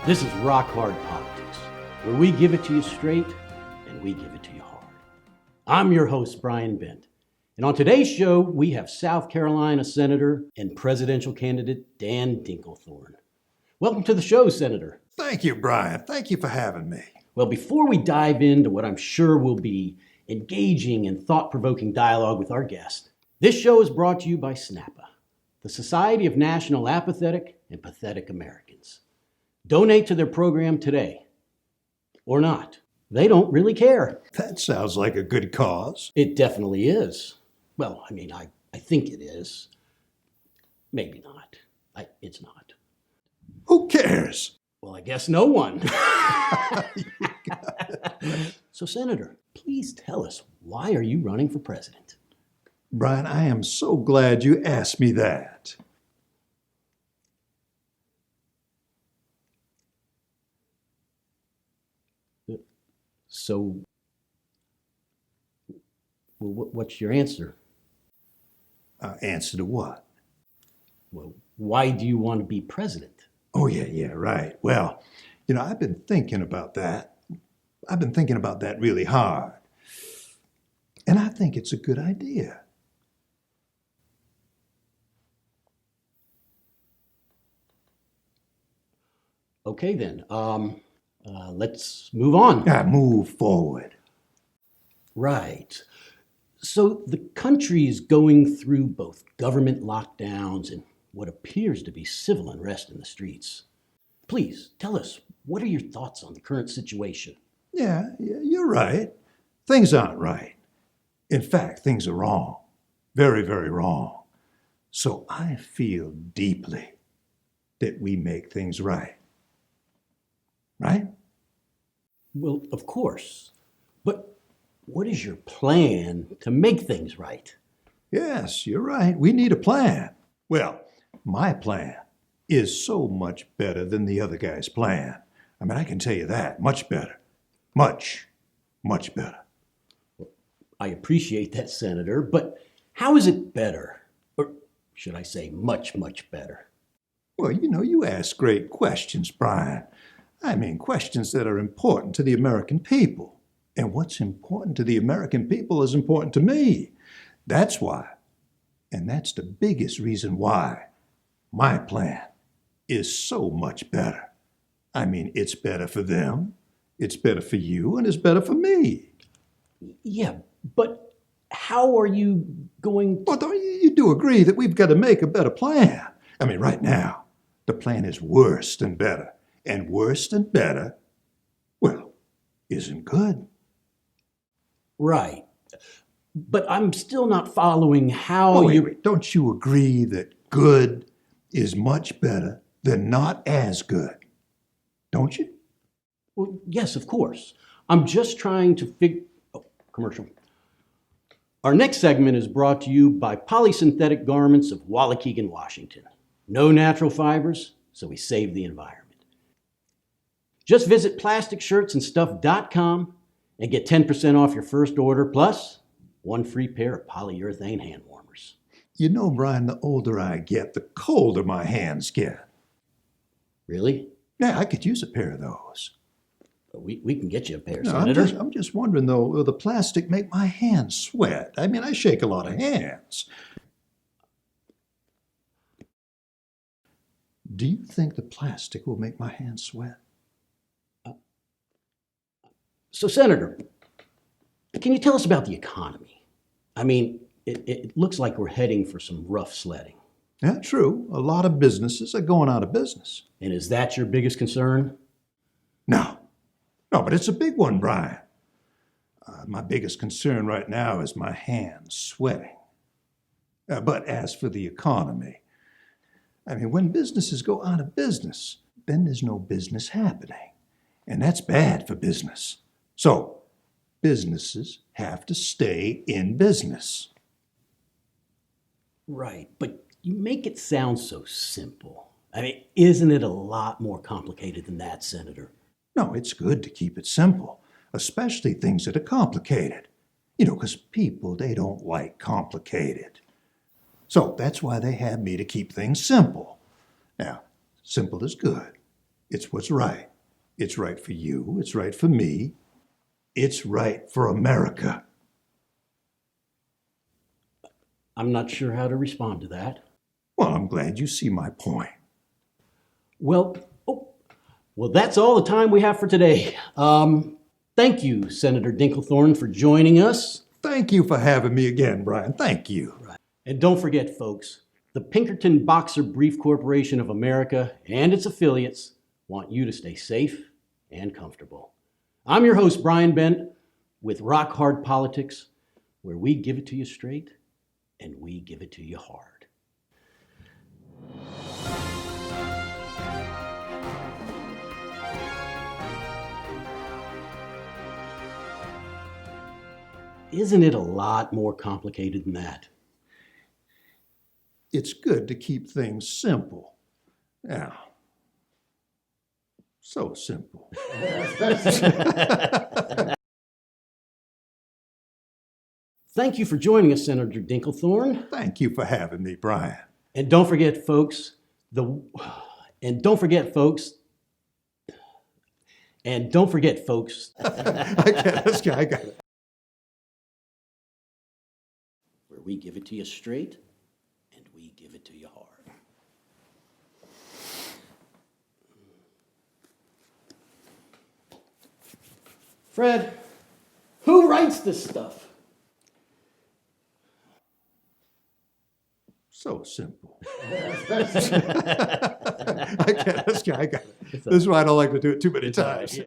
This is Rock Hard Politics, where we give it to you straight and we give it to you hard. I'm your host, Brian Bent. And on today's show, we have South Carolina Senator and presidential candidate Dan Dinklethorn. Welcome to the show, Senator. Thank you, Brian. Thank you for having me. Well, before we dive into what I'm sure will be engaging and thought-provoking dialogue with our guest, this show is brought to you by SNAPA, the Society of National Apathetic and Pathetic Americans. Donate to their program today. Or not. They don't really care. That sounds like a good cause. It definitely is. Well, I think it is. Maybe not. It's not. Who cares? Well, I guess no one. So, Senator, please tell us, why are you running for president? Brian, I am so glad you asked me that. So, what's your answer? Answer to what? Well, why do you want to be president? Oh, yeah, right. Well, I've been thinking about that. I've been thinking about that really hard. And I think it's a good idea. Okay, then. Let's move on. Move forward. Right. So the country is going through both government lockdowns and what appears to be civil unrest in the streets. Please tell us, what are your thoughts on the current situation? Yeah, you're right. Things aren't right. In fact, things are wrong. Very, very wrong. So I feel deeply that we make things right. Right? Well, of course. But what is your plan to make things right? Yes, you're right. We need a plan. Well, my plan is so much better than the other guy's plan. I can tell you that. Much better. Much, much better. I appreciate that, Senator, but how is it better? Or should I say much, much better? Well, you ask great questions, Brian. Questions that are important to the American people. And what's important to the American people is important to me. That's why, and that's the biggest reason why, my plan is so much better. It's better for them, it's better for you, and it's better for me. Yeah, but how are you going to... Well, you do agree that we've got to make a better plan. Right now, the plan is worse than better. And worse than better, well, isn't good. Right. But I'm still not following how Wait. Don't you agree that good is much better than not as good? Don't you? Well, yes, of course. I'm just trying to commercial. Our next segment is brought to you by Polysynthetic Garments of Waukegan, Washington. No natural fibers, so we save the environment. Just visit plasticshirtsandstuff.com and get 10% off your first order, plus one free pair of polyurethane hand warmers. Brian, the older I get, the colder my hands get. Really? Yeah, I could use a pair of those. We can get you a pair, No, Senator. I'm just wondering, though, will the plastic make my hands sweat? I shake a lot of hands. Do you think the plastic will make my hands sweat? So, Senator, can you tell us about the economy? It looks like we're heading for some rough sledding. Yeah, true. A lot of businesses are going out of business. And is that your biggest concern? No, but it's a big one, Brian. My biggest concern right now is my hands sweating. But as for the economy, when businesses go out of business, then there's no business happening. And that's bad for business. So, businesses have to stay in business. Right, but you make it sound so simple. Isn't it a lot more complicated than that, Senator? No, it's good to keep it simple, especially things that are complicated. Because people, they don't like complicated. So that's why they have me to keep things simple. Now, simple is good. It's what's right. It's right for you. It's right for me. It's right for America. I'm not sure how to respond to that. Well, I'm glad you see my point. Well, that's all the time we have for today. Thank you, Senator Dinklethorn, for joining us. Thank you for having me again, Brian. Thank you. And don't forget, folks, the Pinkerton Boxer Brief Corporation of America and its affiliates want you to stay safe and comfortable. I'm your host, Brian Bent, with Rock Hard Politics, where we give it to you straight and we give it to you hard. Isn't it a lot more complicated than that? It's good to keep things simple. Yeah. So simple. Thank you for joining us, Senator Dinklethorn. Thank you for having me, Brian. And don't forget, folks, I got it. Where we give it to you straight and we give it to you hard. Fred, who writes this stuff? So simple. I got it. This is why I don't like to do it too many times.